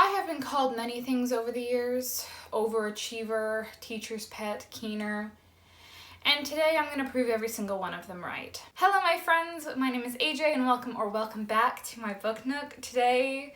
I have been called many things over the years: overachiever, teacher's pet, keener, and today I'm going to prove every single one of them right. Hello my friends, my name is AJ and welcome back to my book nook. Today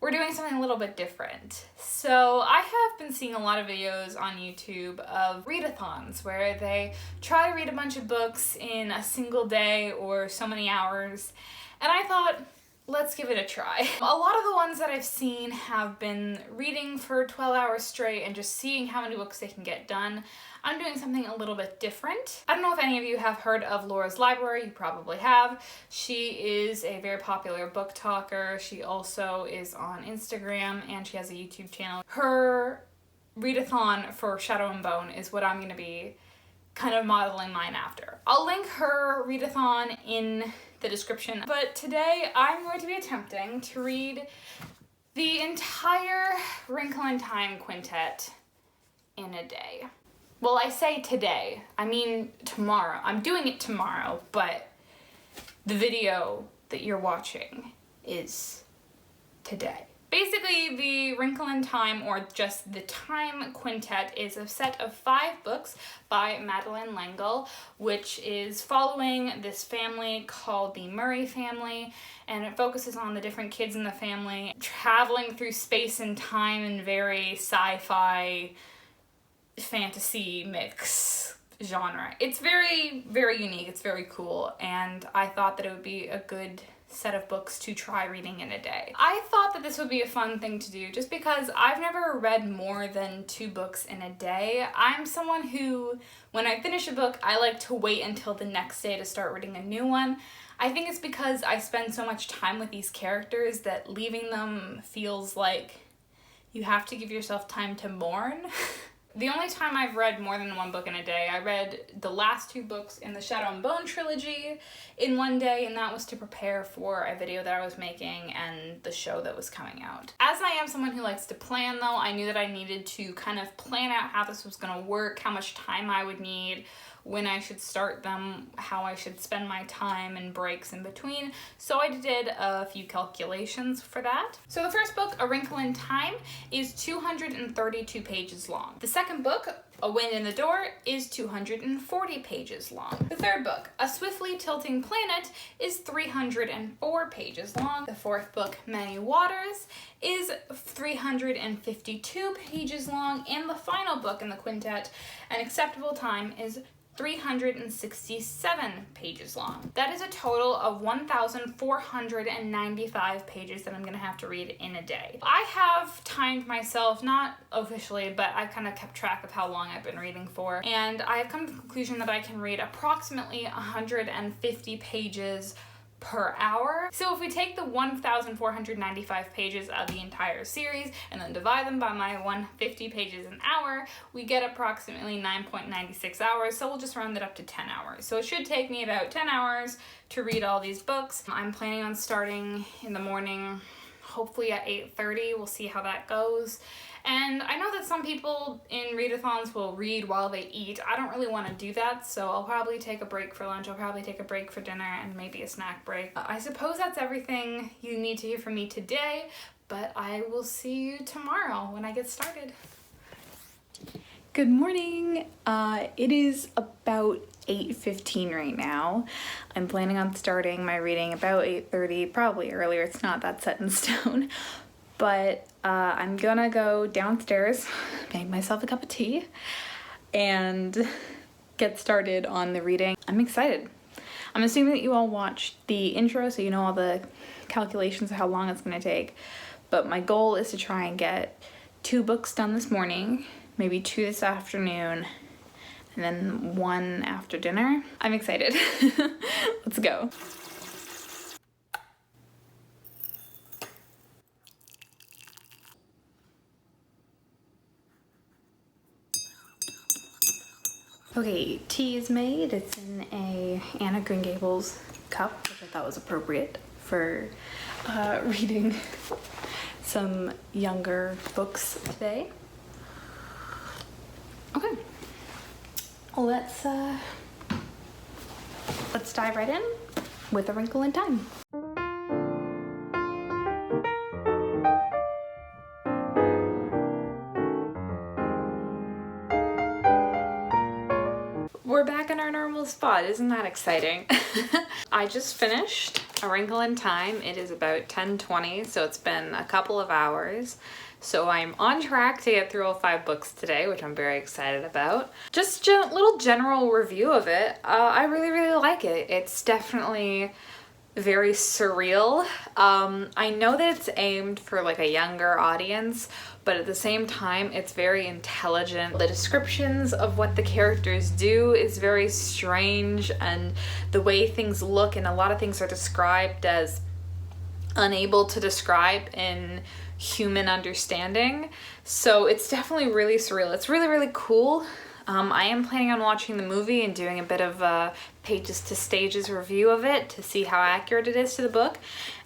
we're doing something a little bit different. So I have been seeing a lot of videos on YouTube of read-a-thons where they try to read a bunch of books in a single day or so many hours, and I thought, let's give it a try. A lot of the ones that I've seen have been reading for 12 hours straight and just seeing how many books they can get done. I'm doing something a little bit different. I don't know if any of you have heard of Laura's Library. You probably have. She is a very popular book talker. She also is on Instagram and she has a YouTube channel. Her read-a-thon for Shadow and Bone is what I'm gonna be kind of modeling mine after. I'll link her read-a-thon in the description, but today I'm going to be attempting to read the entire Wrinkle in Time Quintet in a day. Well, I say today, I mean tomorrow. I'm doing it tomorrow, but the video that you're watching is today. Basically, the Wrinkle in Time, or just the Time Quintet, is a set of 5 books by Madeleine L'Engle, which is following this family called the Murray family, and it focuses on the different kids in the family traveling through space and time in very sci-fi fantasy mix genre. It's very, very unique. It's very cool, and I thought that it would be a good set of books to try reading in a day. I thought that this would be a fun thing to do just because I've never read more than 2 books in a day. I'm someone who, when I finish a book, I like to wait until the next day to start reading a new one. I think it's because I spend so much time with these characters that leaving them feels like you have to give yourself time to mourn. The only time I've read more than 1 book in a day, I read the last 2 books in the Shadow and Bone trilogy in one day, and that was to prepare for a video that I was making and the show that was coming out. As I am someone who likes to plan though, I knew that I needed to kind of plan out how this was gonna work, how much time I would need, when I should start them, how I should spend my time and breaks in between. So I did a few calculations for that. So the first book, A Wrinkle in Time, is 232 pages long. The second book, A Wind in the Door, is 240 pages long. The third book, A Swiftly Tilting Planet, is 304 pages long. The fourth book, Many Waters, is 352 pages long. And the final book in the quintet, An Acceptable Time, is 367 pages long. That is a total of 1,495 pages that I'm gonna have to read in a day. I have timed myself, not officially, but I kind of kept track of how long I've been reading for, and I have come to the conclusion that I can read approximately 150 pages per hour. So if we take the 1,495 pages of the entire series and then divide them by my 150 pages an hour, we get approximately 9.96 hours, so we'll just round it up to 10 hours. So it should take me about 10 hours to read all these books. I'm planning on starting in the morning, hopefully at 8:30. We'll see how that goes. And I know that some people in read-a-thons will read while they eat. I don't really want to do that, so I'll probably take a break for lunch, I'll probably take a break for dinner, and maybe a snack break. I suppose that's everything you need to hear from me today, but I will see you tomorrow when I get started. Good morning. It is about 8:15 right now. I'm planning on starting my reading about 8:30, probably earlier. It's not that set in stone. But I'm gonna go downstairs, make myself a cup of tea, and get started on the reading. I'm excited. I'm assuming that you all watched the intro, so you know all the calculations of how long it's gonna take. But my goal is to try and get 2 books done this morning, maybe 2 this afternoon, and then 1 after dinner. I'm excited. Let's go. Okay, tea is made. It's in a Anna Green Gables cup, which I thought was appropriate for reading some younger books today. Okay, let's dive right in with A Wrinkle in Time. we're back in our normal spot. Isn't that exciting? I just finished A Wrinkle in Time. It is about 10:20, so it's been a couple of hours. So I'm on track to get through all 5 books today, which I'm very excited about. Just a little general review of it. I really, really like it. It's definitely very surreal. I know that it's aimed for like a younger audience, but at the same time it's very intelligent. The descriptions of what the characters do is very strange, and the way things look, and a lot of things are described as unable to describe in human understanding. So it's definitely really surreal. It's really, really cool. I am planning on watching the movie and doing a bit of a pages to stages review of it to see how accurate it is to the book.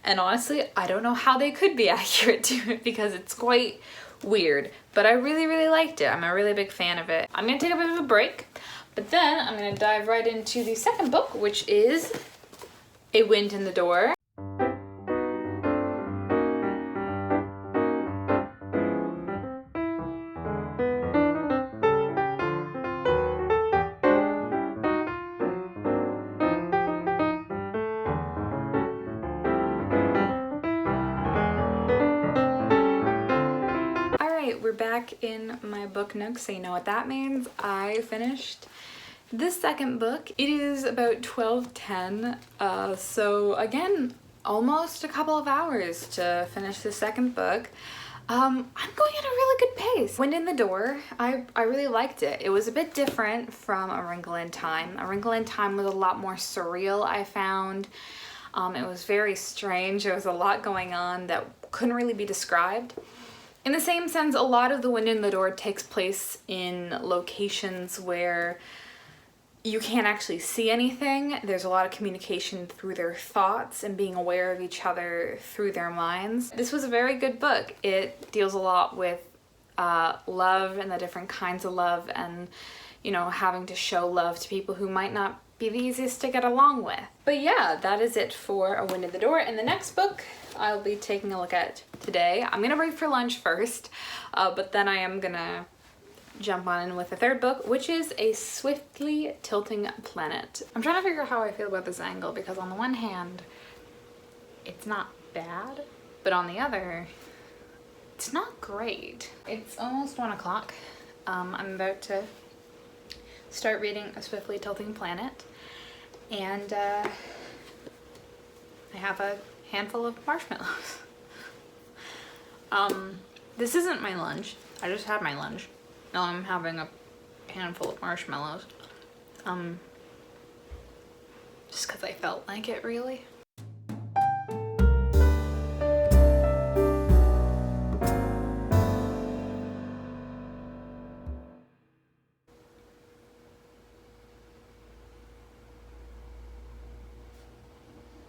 And honestly, I don't know how they could be accurate to it because it's quite weird. But I really, really liked it. I'm a really big fan of it. I'm going to take a bit of a break, but then I'm going to dive right into the second book, which is A Wind in the Door. We're back in my book nook, so you know what that means. I finished this second book. It is about 12:10, so again, almost a couple of hours to finish the second book. I'm going at a really good pace. Wind in the Door, I really liked it. It was a bit different from A Wrinkle in Time. A Wrinkle in Time was a lot more surreal, I found. It was very strange. There was a lot going on that couldn't really be described. In the same sense, a lot of The Wind in the Door takes place in locations where you can't actually see anything. There's a lot of communication through their thoughts and being aware of each other through their minds. This was a very good book. It deals a lot with love and the different kinds of love, and, you know, having to show love to people who might not be the easiest to get along with. But yeah, that is it for A Wind in the Door. And the next book I'll be taking a look at today. I'm gonna break for lunch first, but then I am gonna jump on in with the third book, which is A Swiftly Tilting Planet. I'm trying to figure out how I feel about this angle, because on the one hand, it's not bad, but on the other, it's not great. It's almost 1 o'clock. I'm about to start reading A Swiftly Tilting Planet, and I have a handful of marshmallows. This isn't my lunch. I just had my lunch. Now I'm having a handful of marshmallows. Just because I felt like it, really.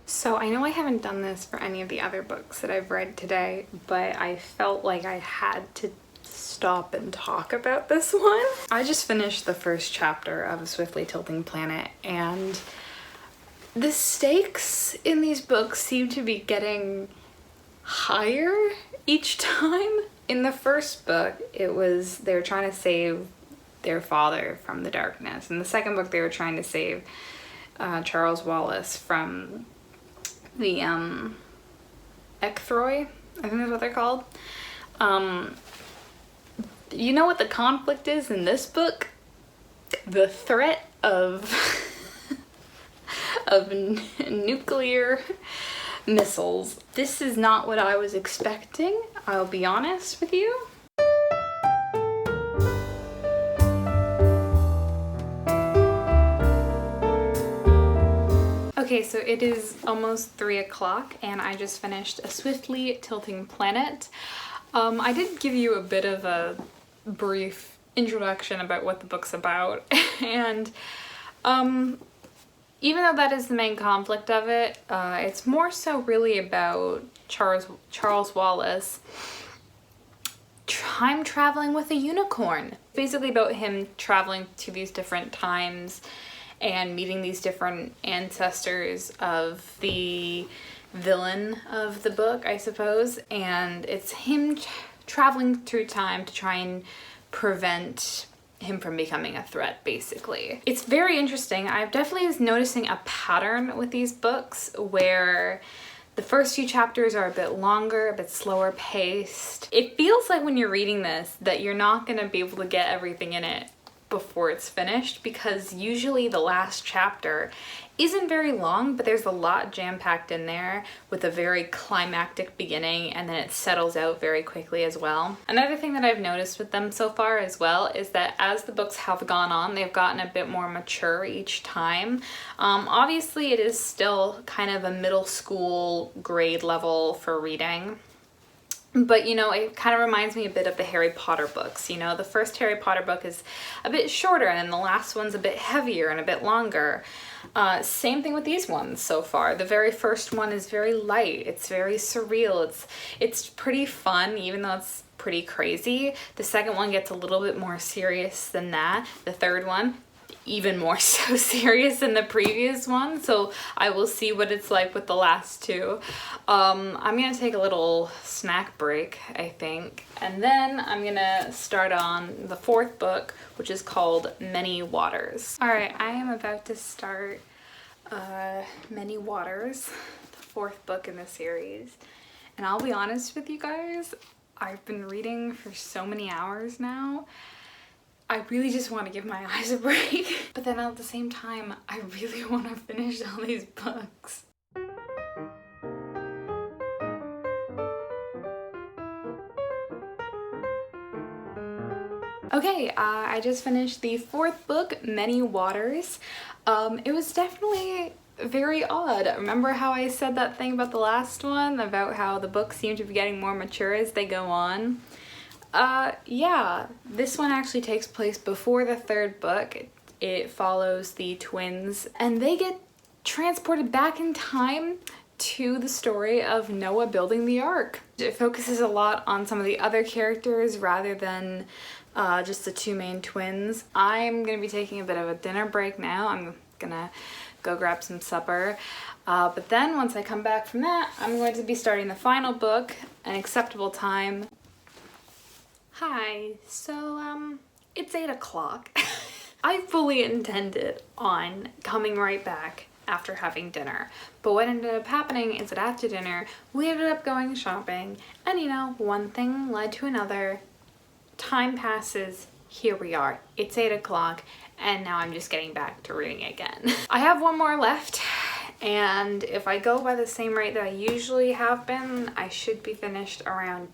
So I know I haven't done this for any of the other books that I've read today, but I felt like I had to stop and talk about this one. I just finished the first chapter of A Swiftly Tilting Planet, and the stakes in these books seem to be getting higher each time. In the first book, it was they were trying to save their father from the darkness. In the second book, they were trying to save Charles Wallace from the Ecthroi, I think that's what they're called. You know what the conflict is in this book? The threat of nuclear missiles. This is not what I was expecting, I'll be honest with you. Okay, so it is almost 3 o'clock and I just finished A Swiftly Tilting Planet. I did give you a bit of a brief introduction about what the book's about, and even though that is the main conflict of it, it's more so really about Charles Wallace time traveling with a unicorn. Basically about him traveling to these different times and meeting these different ancestors of the villain of the book, I suppose, and it's him traveling through time to try and prevent him from becoming a threat, basically. It's very interesting. I've definitely is noticing a pattern with these books where the first few chapters are a bit longer, a bit slower paced. It feels like when you're reading this that you're not gonna be able to get everything in it before it's finished, because usually the last chapter isn't very long, but there's a lot jam-packed in there with a very climactic beginning, and then it settles out very quickly as well. Another thing that I've noticed with them so far as well is that as the books have gone on, they've gotten a bit more mature each time. Obviously it is still kind of a middle school grade level for reading. But, you know, it kind of reminds me a bit of the Harry Potter books. You know, the first Harry Potter book is a bit shorter, and then the last one's a bit heavier and a bit longer. Same thing with these ones so far. The very first one is very light. It's very surreal. It's pretty fun, even though it's pretty crazy. The second one gets a little bit more serious than that. The third one, even more so serious than the previous one, so I will see what it's like with the last two. I'm gonna take a little snack break, I think, and then I'm gonna start on the fourth book, which is called Many Waters. All right, I am about to start Many Waters, the fourth book in the series, and I'll be honest with you guys, I've been reading for so many hours now. I really just want to give my eyes a break, but then at the same time, I really want to finish all these books. Okay, I just finished the fourth book, Many Waters. It was definitely very odd. Remember how I said that thing about the last one, about how the books seem to be getting more mature as they go on? Yeah, this one actually takes place before the third book. It follows the twins, and they get transported back in time to the story of Noah building the ark. It focuses a lot on some of the other characters rather than just the two main twins. I'm gonna be taking a bit of a dinner break now. I'm gonna go grab some supper. But then once I come back from that, I'm going to be starting the final book, An Acceptable Time. Hi, so it's 8 o'clock. I fully intended on coming right back after having dinner, but what ended up happening is that after dinner we ended up going shopping, and you know, one thing led to another. Time passes, here we are, it's 8 o'clock, and now I'm just getting back to reading again. I have one more left, and if I go by the same rate that I usually have been, I should be finished around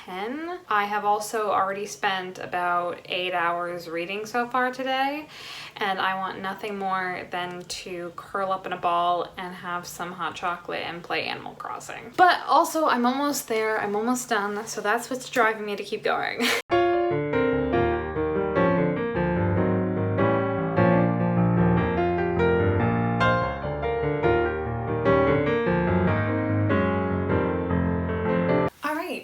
10. I have also already spent about 8 hours reading so far today, and I want nothing more than to curl up in a ball and have some hot chocolate and play Animal Crossing. But also, I'm almost there, I'm almost done, so that's what's driving me to keep going.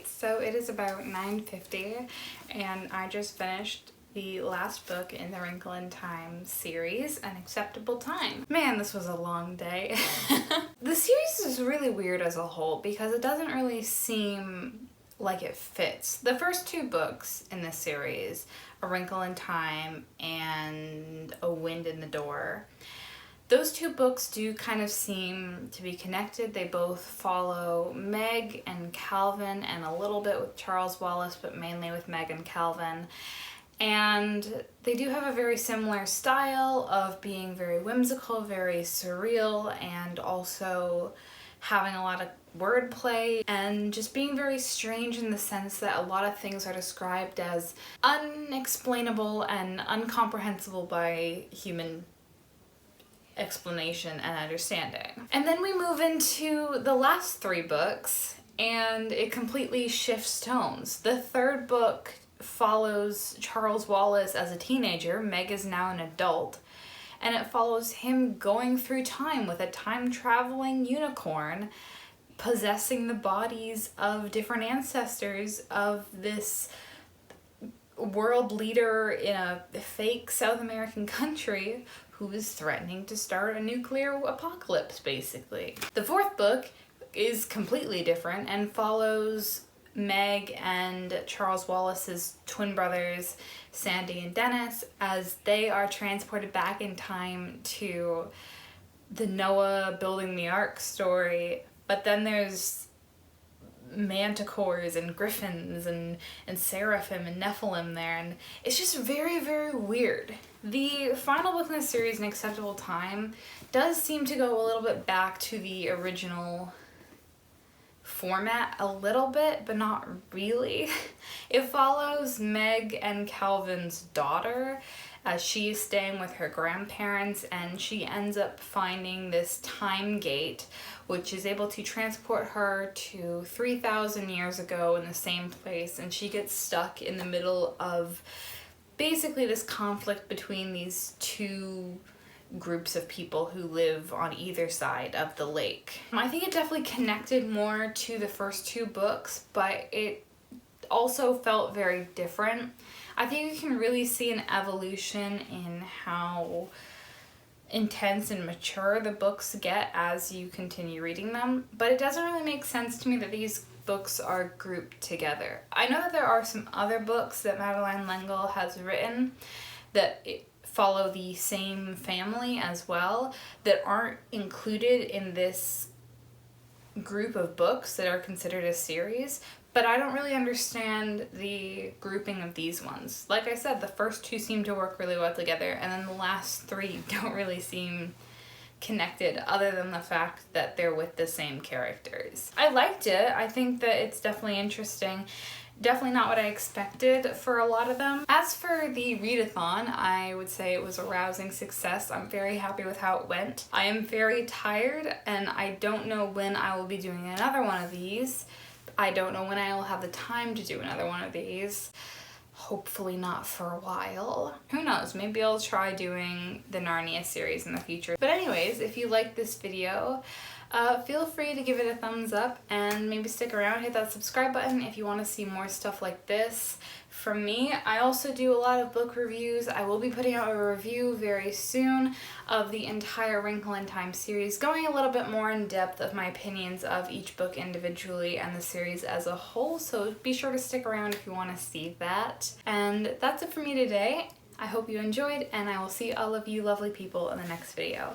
So it is about 9:50 and I just finished the last book in the Wrinkle in Time series, An Acceptable Time. Man, this was a long day. The series is really weird as a whole because it doesn't really seem like it fits. The first two books in this series, A Wrinkle in Time and A Wind in the Door, those two books do kind of seem to be connected. They both follow Meg and Calvin, and a little bit with Charles Wallace, but mainly with Meg and Calvin. And they do have a very similar style of being very whimsical, very surreal, and also having a lot of wordplay, and just being very strange in the sense that a lot of things are described as unexplainable and incomprehensible by human explanation and understanding. And then we move into the last three books and it completely shifts tones. The third book follows Charles Wallace as a teenager. Meg is now an adult, and it follows him going through time with a time-traveling unicorn possessing the bodies of different ancestors of this world leader in a fake South American country who is threatening to start a nuclear apocalypse, basically. The fourth book is completely different and follows Meg and Charles Wallace's twin brothers, Sandy and Dennis, as they are transported back in time to the Noah building the ark story. But then there's manticores and griffins and seraphim and Nephilim there, and it's just very, very weird. The final book in the series, An Acceptable Time, does seem to go a little bit back to the original format a little bit, but not really. It follows Meg and Calvin's daughter as she's staying with her grandparents, and she ends up finding this time gate which is able to transport her to 3,000 years ago in the same place, and she gets stuck in the middle of basically this conflict between these two groups of people who live on either side of the lake. I think it definitely connected more to the first two books, but it also felt very different. I think you can really see an evolution in how intense and mature the books get as you continue reading them, but it doesn't really make sense to me that these books are grouped together. I know that there are some other books that Madeleine L'Engle has written that follow the same family as well that aren't included in this group of books that are considered a series, but I don't really understand the grouping of these ones. Like I said, the first two seem to work really well together, and then the last three don't really seem connected other than the fact that they're with the same characters. I liked it. I think that it's definitely interesting. Definitely not what I expected for a lot of them. As for the read-a-thon, I would say it was a rousing success. I'm very happy with how it went. I am very tired, and I don't know when I will be doing another one of these. I don't know when I will have the time to do another one of these. Hopefully not for a while. Who knows, maybe I'll try doing the Narnia series in the future. But anyways, if you like this video, feel free to give it a thumbs up and maybe stick around, hit that subscribe button if you want to see more stuff like this from me. I also do a lot of book reviews. I will be putting out a review very soon of the entire Wrinkle in Time series, going a little bit more in depth of my opinions of each book individually and the series as a whole, so be sure to stick around if you want to see that. And that's it for me today. I hope you enjoyed, and I will see all of you lovely people in the next video.